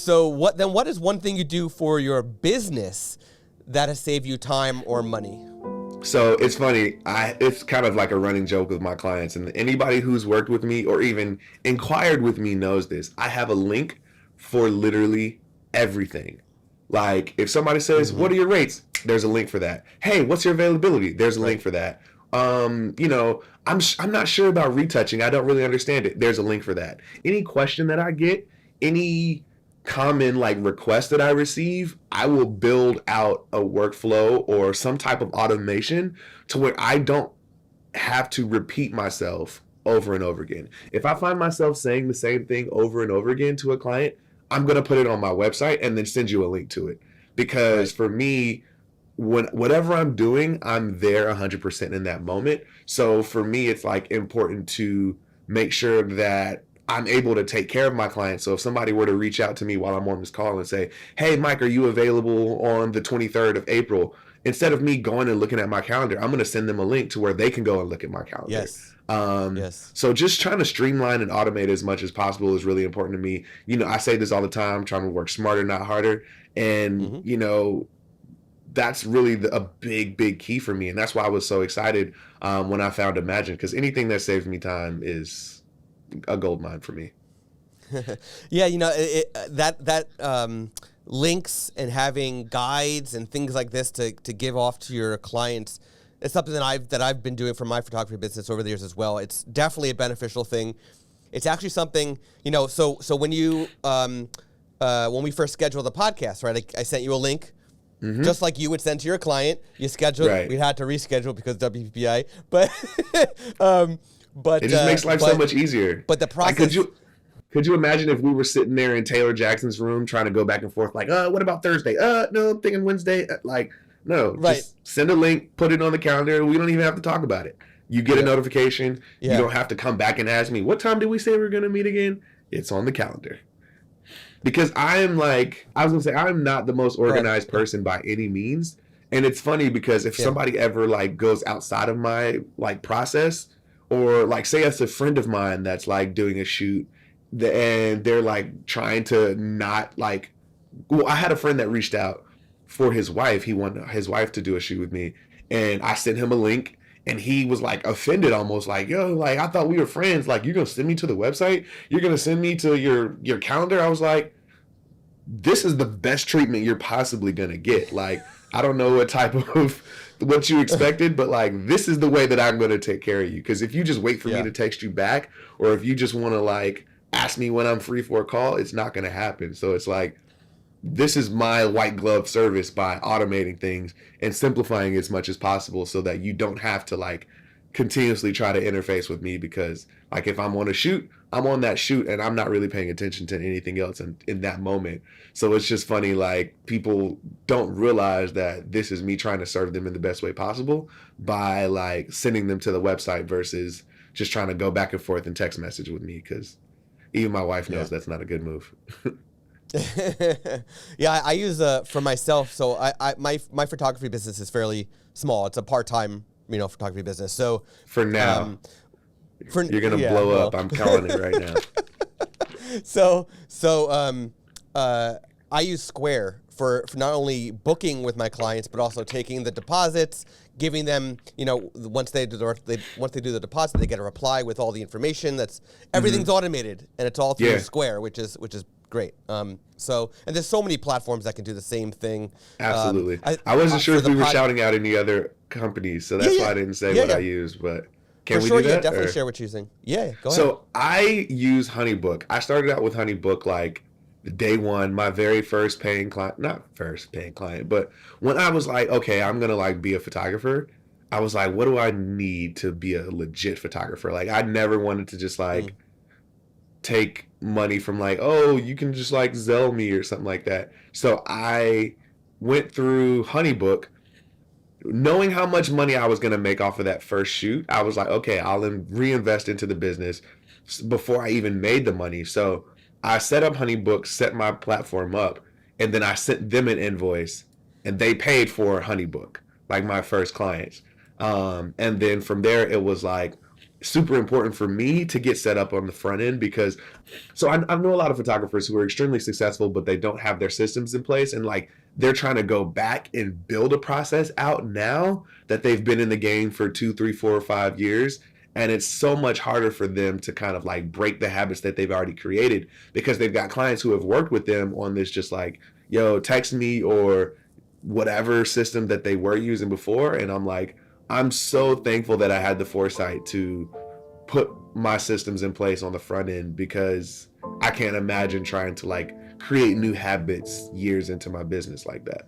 what is one thing you do for your business that has saved you time or money? So it's funny. It's kind of like a running joke with my clients, and anybody who's worked with me or even inquired with me knows this. I have a link for literally everything. Like if somebody says, "What are your rates?" There's a link for that. Hey, what's your availability? There's a link for that. I'm not sure about retouching. I don't really understand it. There's a link for that. Any question that I get, any common like request that I receive, I will build out a workflow or some type of automation to where I don't have to repeat myself over and over again. If I find myself saying the same thing over and over again to a client, I'm going to put it on my website and then send you a link to it. Because for me, whatever I'm doing, I'm there 100% in that moment. So for me, it's like important to make sure that I'm able to take care of my clients. So if somebody were to reach out to me while I'm on this call and say, "Hey, Mike, are you available on the 23rd of April?" Instead of me going and looking at my calendar, I'm going to send them a link to where they can go and look at my calendar. Yes. So just trying to streamline and automate as much as possible is really important to me. I say this all the time, trying to work smarter, not harder. And, that's really a big key for me. And that's why I was so excited when I found Imagine, because anything that saves me time is a gold mine for me. Yeah, that links and having guides and things like this to give off to your clients, it's something that I've been doing for my photography business over the years as well. It's definitely a beneficial thing. It's actually something, so when you when we first scheduled the podcast, right? I sent you a link. Just like you would send to your client, you scheduled. We had to reschedule because WPPI, but it just makes life so much easier. But the process. Like, could you imagine if we were sitting there in Taylor Jackson's room trying to go back and forth, like, what about Thursday? No, I'm thinking Wednesday. No, just send a link, put it on the calendar. We don't even have to talk about it. You get a notification. You don't have to come back and ask me, what time did we say we were going to meet again? It's on the calendar. Because I'm not the most organized person by any means. And it's funny because if somebody ever like goes outside of my like process, or like say it's a friend of mine that's like doing a shoot and they're like trying to not like, I had a friend that reached out for his wife. He wanted his wife to do a shoot with me, and I sent him a link. And he was like offended, almost like, "Yo, like I thought we were friends. Like you're gonna send me to the website? You're gonna send me to your calendar?" I was like, "This is the best treatment you're possibly gonna get. Like I don't know what you expected, but like this is the way that I'm gonna take care of you. Because if you just wait for me to text you back, or if you just want to like ask me when I'm free for a call, it's not gonna happen. So it's like." This is my white glove service by automating things and simplifying as much as possible so that you don't have to like continuously try to interface with me, because like if I'm on a shoot, I'm on that shoot and I'm not really paying attention to anything else in that moment. So it's just funny, like people don't realize that this is me trying to serve them in the best way possible by like sending them to the website versus just trying to go back and forth and text message with me, because even my wife knows that's not a good move. Yeah, I use for myself. So my photography business is fairly small. It's a part-time, photography business. So for now, you're gonna blow up. I'm calling it right now. So I use Square for not only booking with my clients, but also taking the deposits, giving them, once they do the deposit, they get a reply with all the information. Everything's automated, and it's all through Square, which is great. And there's so many platforms that can do the same thing. Absolutely. I wasn't sure if we were shouting out any other companies, so that's why I didn't say what I use, but can we do that? Definitely share what you're using. Yeah, go ahead. So I use HoneyBook. I started out with HoneyBook like day one, my very first paying client, not first paying client, but when I was like, okay, I'm going to like be a photographer, I was like, what do I need to be a legit photographer? Like I never wanted to just like take money from like, oh, you can just like Zelle me or something like that. So I went through HoneyBook knowing how much money I was going to make off of that first shoot. I was like, okay, I'll reinvest into the business before I even made the money. So I set up HoneyBook, set my platform up, and then I sent them an invoice and they paid for HoneyBook, like my first clients. And then from there, it was like super important for me to get set up on the front end, because I know a lot of photographers who are extremely successful, but they don't have their systems in place, and like they're trying to go back and build a process out now that they've been in the game for 2, 3, 4, or 5 years. And it's so much harder for them to kind of like break the habits that they've already created, because they've got clients who have worked with them on this, just like, yo, text me, or whatever system that they were using before. And I'm like, I'm so thankful that I had the foresight to put my systems in place on the front end, because I can't imagine trying to like create new habits years into my business like that.